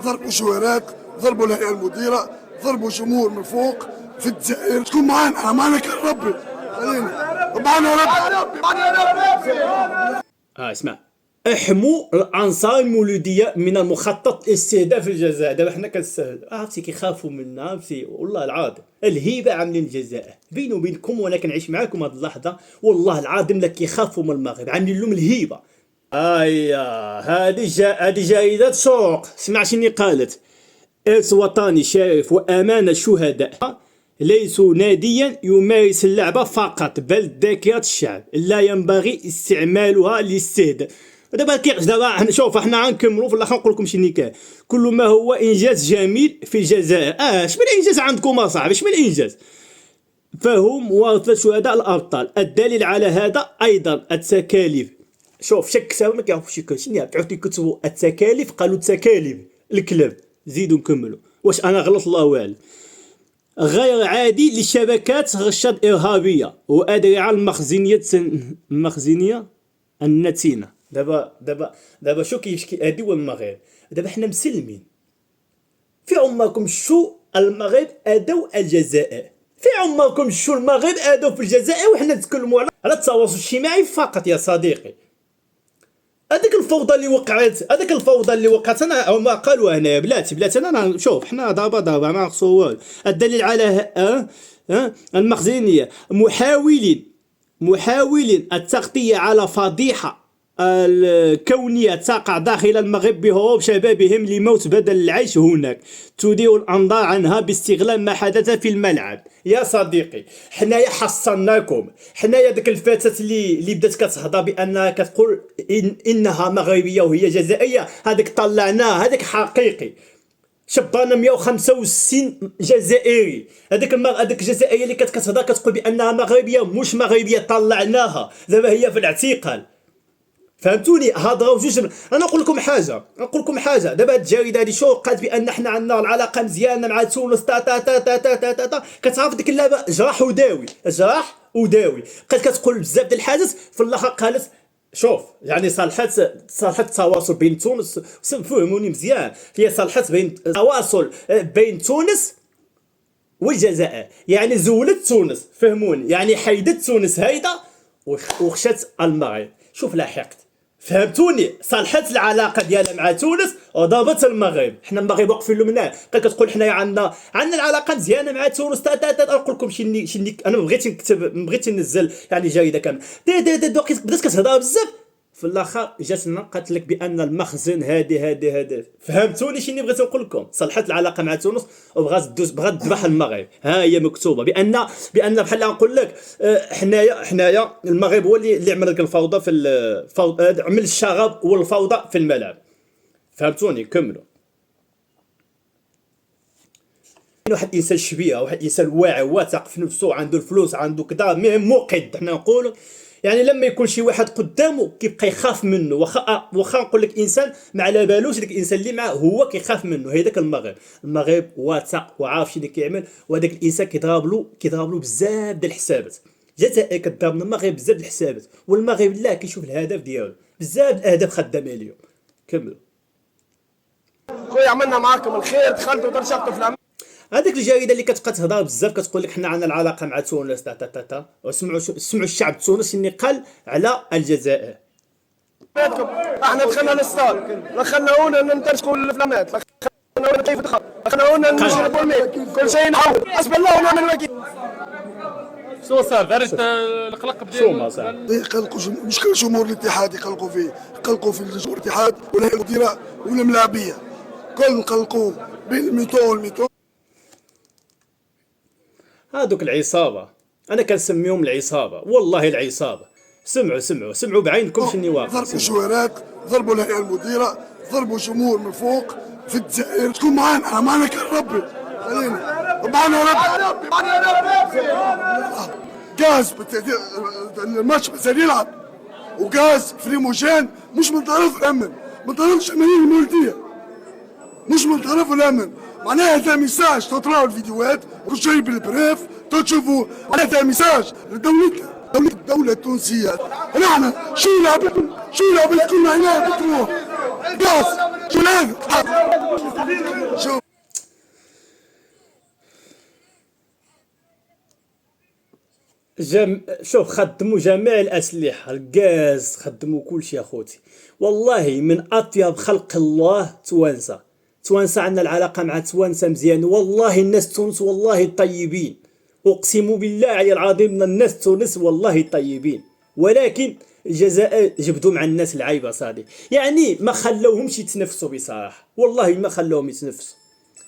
ضربوا شوارات، ضربوا الهيئه المديره، ضربوا جمهور من فوق في الجزائر. تكون معنا كان ربي، خلينا معنا ربي. اسمع، احموا الانصار المولوديه من المخطط لاستهداف الجزائر. دابا حنا كنستهدف، عرفتي كيخافوا منا، عرفتي والله العظيم الهيبه عاملين الجزائر بيني وبينكم، وانا كنعيش معاكم هاد اللحظه والله العظيم لا كيخافوا من المغرب، عاملين لهم الهيبه. هذه جريدة شروق، سمع شنو قالت: إرث وطني شريف وأمانة الشهداء ليسوا ناديا يمارس اللعبة فقط، بل ذاكرة الشعب لا ينبغي استعمالها للاستهداف. دابا شوف احنا غنكملوا في الاخر نقول لكم شنو كاين. كل ما هو انجاز جميل في الجزائر. شمن الانجاز عندكم اصاحبي؟ شمن الانجاز؟ فهم ورثة شهداء الابطال. الدليل على هذا ايضا التكاليف. شوف شك كتاب ما كيعرفوش يكتبوا، شنو تعرفوا يكتبوا التكاليف، قالوا تكاليف الكلاب. زيدوا نكملوا، واش انا غلط؟ الله اعلم. غير عادي للشبكات رشاد إرهابية وأدرعة المخزنية النتينة. دابا شو كيشكي هادي والمغرب. دابا حنا مسلمين، في عمركم شو المغرب أدوا الجزائر؟ في عمركم شو المغرب أدوا في الجزائر؟ وحنا نتكلموا على التواصل الاجتماعي فقط يا صديقي. هذيك الفوضى اللي وقعت انا هما قالوا هنايا بلاتي انا شوف حنا ضربه ما خصو والو. الدليل على المخزنيه محاولين التغطيه على فضيحه الكونية تقع داخل المغرب بهروب شبابهم لموت بدل العيش هناك، تدير الأنظار عنها باستغلال ما حدث في الملعب. يا صديقي حنايا حصلناكم، حنايا ديك الفتاة اللي بدات كتهضر بأنها كتقول إنها مغربية وهي جزائرية، هذاك طلعناه، هذاك حقيقي. شبانا 165 جزائري، هذيك الجزائرية اللي كتهضر كتقول بأنها مغربية مش مغربية، طلعناها دابا هي في الاعتقال. فهمتوني؟ هضروا جوج. انا نقول لكم حاجه، دابا هاد الجريده هادي شو قالت بان حنا عندنا العلاقه مزيانه مع تونس كتعرف ديك اللعبه جراح وداوي بقات كتقول بزاف ديال الحاجات، في الاخر قالت شوف يعني صالحت التواصل بين تونس، فهموني مزيان، هي صالحت بين التواصل بين تونس والجزائر، يعني زولت تونس، فهموني، يعني حيدت تونس هيدا وخشت المغرب. شوف لاحقت، فهمتوني؟ صالحت العلاقه ديالها مع تونس وضربت المغرب. حنا المغرب واقفين له منها، كتقول حنايا عندنا العلاقه مزيانه مع تونس نقول لكم شني انا بغيت نكتب، بغيت ننزل يعني جريده كامله بدات كتهضر بزاف، في الاخر جاتنا قالت لك بان المخزن هادي. فهمتوني شنو بغيت نقول لكم؟ صلحت العلاقه مع تونس وبغات تذبح المغرب. ها هي مكتوبه بان بحال نقول لك حنايا المغرب هو اللي عمل لك الفوضى في عمل الشغب والفوضى في الملعب. فهمتوني؟ كملوا. واحد الانسان شبيه، واحد الانسان واعي واثق في نفسه، عنده الفلوس، عنده كذا، موقد حنا نقولوا، يعني لما يكون شي واحد قدامه كيبقى يخاف منه، واخا نقول لك انسان ما على بالوش ديك الانسان اللي معاه هو كيخاف منه. هذاك المغرب واثق وعارف شنو كيعمل، وهذاك الانسان كيضرب له بزاف ديال الحسابات. الجزائر كضرب من المغرب بزاف ديال الحسابات، والمغرب لا كيشوف الهدف ديالو، بزاف الاهداف خدامه اليوم. كملوا خويا، عملنا معاكم الخير، دخلتوا ترشقتوا في العمل. هذيك الجريده اللي كتبقى تهضر بزاف كتقول لك حنا عندنا العلاقه مع تونس وسمعوا الشعب التونسي اللي قال على الجزائر. احنا دخلنا للستاد، خلونا ننتشقوا الافلامات، خلونا كيف دخل، خلونا نشربوا الماء، كل شيء نحاول، حسب الله ونعم الوكيل. شو صار؟ دارت القلق شو ما صار؟ يقلقوا مش كل جمهور الاتحاد يقلقوا فيه، يقلقوا في جمهور الاتحاد ولا المديره ولا الملاعبيه، كل نقلقوا بين الميتو والميتو. هادوك العصابه انا كنسميهم العصابه، والله العصابه. سمعوا بعينكم شنو واقع. ضربوا شوارات، ضربوا الهيئه المديره، ضربوا جمهور من فوق في الجزائر. تكون معنا كان ربي، خلينا معنا ربي. غاز الماتش بزال يلعب، وغاز في ليموجين مش من طرف الامن، من طرف الشماليه المولديه، مش من طرف الامن. معناها هذا ميساج، تطلعوا الفيديوهات وجايب البريف تشوفوا، هذا ميساج لدولتنا، الدولة التونسية. نحن شو يلعب كلنا هنا بتروح غاز، شو هذا؟ شوف، خدموا جميع الأسلحة، الغاز، خدموا كل شيء أخوتي. والله من أطيب خلق الله توانسة. توانسة عندنا العلاقة مع توانسة مزيان، والله الناس تونس والله طيبين، أقسم بالله علي العظيم ان الناس تونس والله طيبين. ولكن الجزائر جبدوا مع الناس العيبة صادي، يعني ما خلوهمش يتنفسوا بصراحة، والله ما خلوهم يتنفسوا.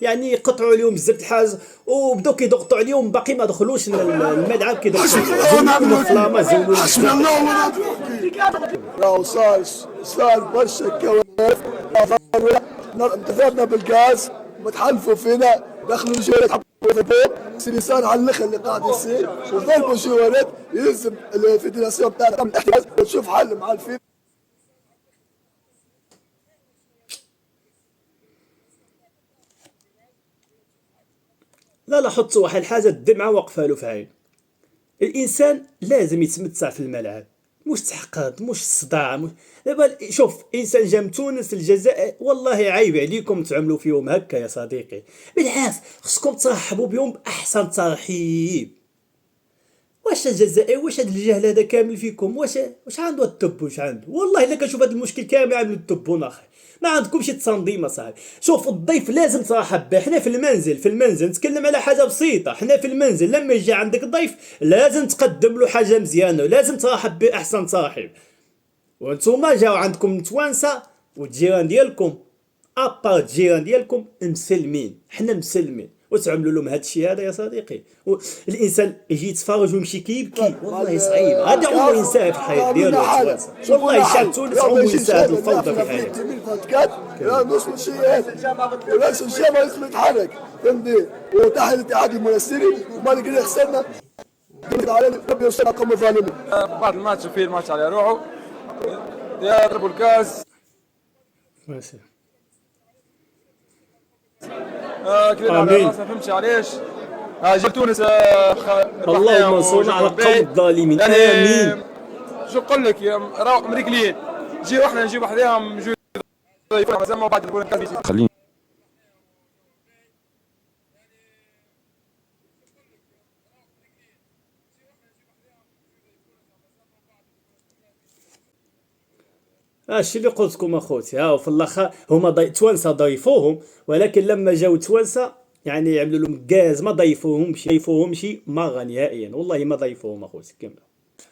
يعني قطعوا عليهم بزاف الحاج وبداو كيضغطوا عليهم، باقي ما دخلوش الملعب، كيضغطوا عليهم زولوا الفلاما، زولوا حسبي الله ونعم الوكيل. راهو صار برشا كوارث. انتفضنا بالغاز وتحالفوا فينا، دخلوا الجوالات حطوا في الباب، اللي صار على الاخر اللي قاعد يصير، وضربوا الجوالات. يلزم الفيدراسيون تاعنا تعمل احتجاج وتشوف حل مع الفيفا. لا لا، حطوا واحد الحاجة الدمعة واقفة له في عين. الانسان لازم يتمتع في الملعب، مش تحقد، مش صداع، مش... دابا شوف، انسان جا من تونس الجزائر، والله عيب عليكم تعملوا فيهم هكا يا صديقي. بالعكس خصكم ترحبوا بهم باحسن ترحيب. واش الجزائر، واش هاد الجهل هذا كامل فيكم؟ واش عنده التب؟ واش عنده؟ والله الا كنشوف هذا المشكل كامل عامل التبون اخي، ما عندكمش تصنضيم اصاحبي. شوف، الضيف لازم ترحب به. حنا في المنزل نتكلم على حاجه بسيطه. حنا في المنزل لما يجي عندك ضيف لازم تقدم له حاجه مزيانه، لازم ترحب به احسن ترحيب. وانتوما جاو عندكم توانسه والجيران ديالكم، ابار الجيران ديالكم مسلمين، حنا مسلمين، وتعملوا لهم هذا الشيء هذا يا صديقي. الانسان يجي يتفرج ويمشي كيبكي، والله صعيب. هذا عمره ينساه في الحياه ديالو. والله الشعب التونسي عمره ينساه هذه الفوضى في الحياه. لا نص الشيء هذا، ورئيس الجامعه يدخل يتحرك، فهمتني؟ وتحت الاتحاد المنستيري ومالك اللي خسرنا علينا ربي يوصلنا قوم الظالمين. بعد الماتش في الماتش على روحه يضربوا الغاز. ماشي. كذا على آمين. راسنا، فهمتش علاش جيل تونس اللهم انصرنا على القوم الظالمين. امين. شو نقول لك راهو امريكيين جيو احنا نجيب وحدهم نجيو ضيفنا زعما بعد نقول خليني الشيء اللي قلت لكم اخوتي، ها في الاخر هما توانسه ضيفوهم، ولكن لما جاو توانسه يعني يعملوا لهم غاز، ما ضيفوهمش مره نهائيا، والله ما ضيفوهم اخوتي كامل.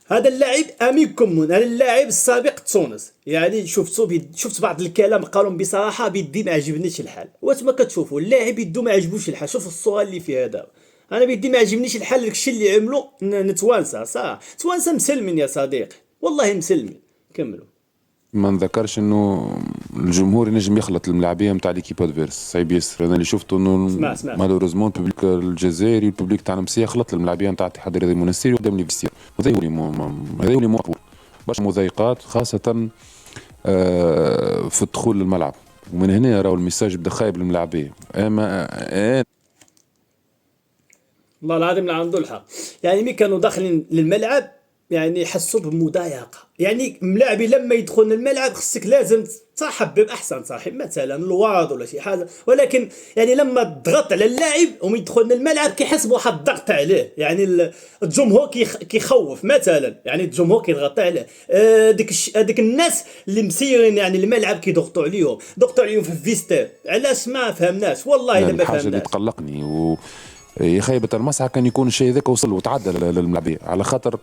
هذا اللاعب امين كمون، هذا اللاعب السابق تونس، يعني شفت بعض الكلام قالوا بصراحه بيدي ما عجبنيش الحال. وانتما كتشوفوا اللاعب يدو ما عجبوش الحال. شوف الصوره اللي فيها دابا، انا بيدي ما عجبنيش الحال. داكشي اللي عملوا نتوانسه صح، توانسه مسلمين يا صديقي، والله مسلمين. كملوا. ما نذكرش انه الجمهور ينجم يخلط الملاعبيه نتاع ليكيب ادفيرس، صعيب ياسر. انا اللي شفته انه مالوريزمون البوبليك الجزائري والبوبليك تاع المسيه خلط الملاعبيه نتاع الاتحاد الرياضي المنستيري قدام لي فيستير، وهذا هو اللي مقبول. برشا مضايقات خاصه في الدخول للملعب، ومن هنا راهو الميساج بدا خايب للملاعبيه. اما والله العظيم لا عنده الحق. يعني ملي كانوا داخلين للملعب يعني حسوا بمضايقه. يعني ملاعبي لما يدخلون الملعب خصك لازم تصاحب باحسن صاحب، مثلا الواض ولا شي حاجه، ولكن يعني لما تضغط على اللاعب ومن يدخل الملعب كيحس بواحد الضغط عليه. يعني الجمهور كيخوف مثلا، يعني الجمهور كيضغط عليه. هذيك الناس اللي مسيرين يعني الملعب كيضغطوا عليهم في الفيستير. علاش ما فهمناش والله الا ما فهمناش. الحاجه اللي تقلقني يا خيبة المسعى كان يكون الشيء ذاك وصل وتعدى للملاعبيه، على خاطر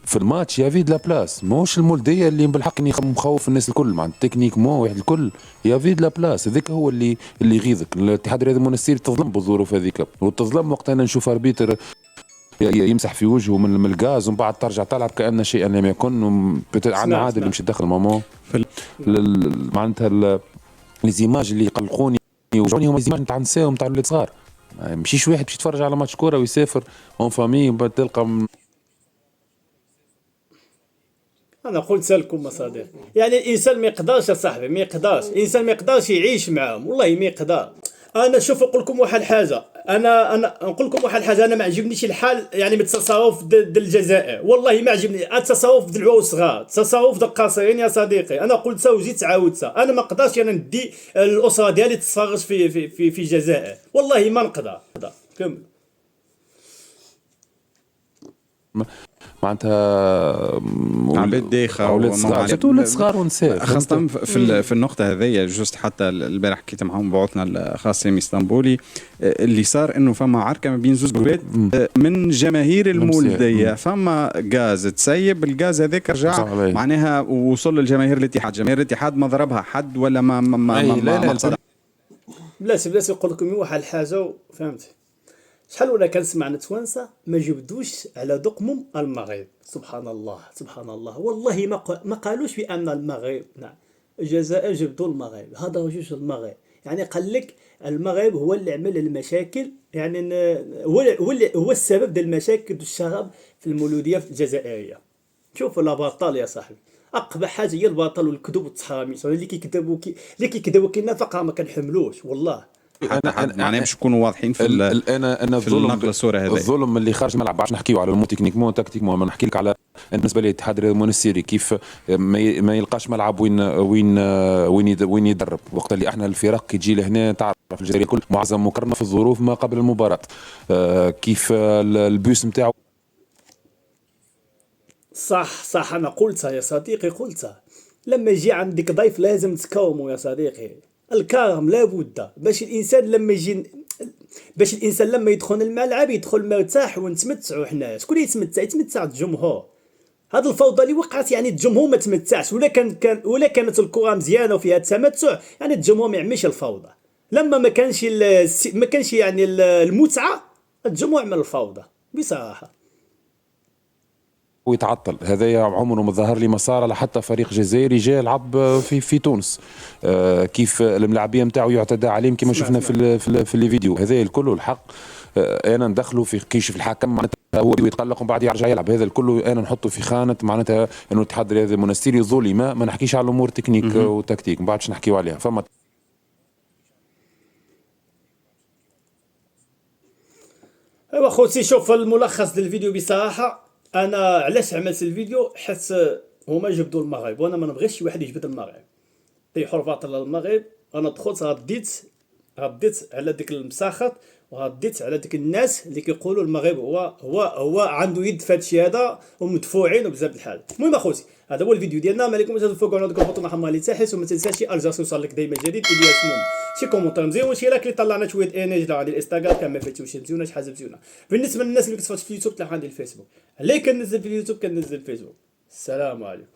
في الماتش يا فيد لا بلاس، موش المولديه اللي بالحق مخوف الناس الكل مع التكنيك مو واحد الكل. يا فيد لا بلاس هذاك هو اللي يغيظك. الاتحاد الرياضي المنستيري تظلم بالظروف هذيك، وتظلم وقت انا نشوف اربيتر يمسح في وجهه من الغاز ومن بعد ترجع تلعب كأن شيئا لم يكن. عندنا عادل اللي مشي داخل ماما معناتها لي زيماج اللي يقلقوني ويوجعوني هما زيماج نتاع النساء ونتاع الولاد صغار. مشيش واحد باش يتفرج على ماتش كوره ويسافر اون فامي وبعد تلقى. انا قلت لكم صديقي، يعني الانسان ما يقدرش يا صاحبي، ما يقدرش الانسان ما يقدرش يعيش معاهم، والله ما يقدر. انا شوف نقول لكم واحد الحاجه، انا نقول لكم واحد الحاجه، انا ما عجبنيش الحال يعني من التصرف ديال الجزائر، والله ما عجبني التصرف ديال العوز صغار، التصرف ديال القاصرين يا صديقي. انا قلتها وزيت عاودتها، انا ما نقدرش انا ندي الاسره ديالي تتفرج في الجزائر، والله ما نقدر. كمل. معناتها عباد دايخه اولاد صغار سيرتو اولاد صغار ونساء خاصة في النقطة هذيا. جوست حتى البارح حكيت معهم بعثنا الخاص سامي اسطنبولي، اللي صار انه فما عركة ما بين زوج جروبات من جماهير المولدية. فما غاز تسيب، الغاز هذاك رجع معناها وصل للجماهير الاتحاد. جماهير الاتحاد ما ضربها حد ولا ما بلاش يقول لكم واحد الحاجة فهمت. شحال ولا كنسمع نتوانسة ما جبدوش على دقمم المغرب. سبحان الله سبحان الله، والله ما قالوش بأن المغرب نعم الجزائر جبدوا المغرب، هذا جوج المغرب. يعني قال لك المغرب هو اللي عمل المشاكل، يعني هو السبب ديال المشاكل والشغب في المولودية الجزائرية. شوفوا لا بطال يا صاحبي، اقبح حاجه هي الباطل والكذب والتحراميش. اللي كيكذبوا كينا فقره ما كنحملوش والله. يعني باش نكونوا واضحين في انا في النقل الصوره هذه. الظلم اللي خارج الملعب باش نحكيو على المو تكنيكمون تكتيكمون، ما نحكي لك على بالنسبه للاتحاد الرياضي المونستيري كيف ما يلقاش ملعب وين يدرب، وقت اللي احنا الفرق كي تجي لهنا تعرف الجزائر الكل معظم مكرمه في الظروف ما قبل المباراه. كيف البيوس نتاعو صح انا قلتها يا صديقي، قلتها. لما يجي عندك ضيف لازم تكومه يا صديقي، الكرم لابد باش الانسان لما يدخل الملعب يدخل مرتاح ونتمتعوا حنا. شكون يتمتع الجمهور. هذه الفوضى اللي وقعت يعني الجمهور ما تمتعش، ولا كانت الكره مزيانه وفيها التمتع يعني الجمهور ما يعملش الفوضى. لما ما كانش يعني المتعه الجمهور عمل الفوضى بصراحه. ويتعطل هذا عمره ما ظهر لي مسار على حتى فريق جزائري جاء يلعب في تونس. كيف الملاعبيه نتاعو يعتدى عليهم كما شفنا في الفيديو هذا الكل. الحق انا ندخلوا في كيش في الحكم معناتها هو يتقلق ومن بعد يرجع يلعب. هذا الكل انا نحطه في خانه معناتها انه الاتحاد الرياضي المونستيري ظلم. ما نحكيش على الامور تكنيك وتكتيك، من بعد باش نحكيو عليها. فما ايوا خوتي، شوف الملخص ديال الفيديو بصراحه. انا علاش عملت الفيديو؟ حيت هما جبدوا المغرب وانا ما نبغيش شي واحد يجبد المغرب. طيحوا الباطل للمغرب. انا دخلت رديت على ديك المساخط، ورديت على ديك الناس اللي كيقولوا المغرب هو عنده يد في هذا الشيء هذا ومدفوعين وبزاف د الحال. المهم اخوتي، هذا هو الفيديو ديالنا. ما عليكم تفوقوا على ديك البوطونه الحمراء اللي تحت، وما تنساش الجرس يوصل لك دائما جديد الياس موم. شي كومونتير مزيان، شي لايك اللي طلعنا شويه انرجي على الانستغرام كان ما فاتوش مزيونه شي حاجه مزيونه. بالنسبه للناس اللي كتفرج في اليوتيوب تلقى عندي الفيسبوك، اللي كننزل في اليوتيوب كننزل في الفيسبوك. السلام عليكم.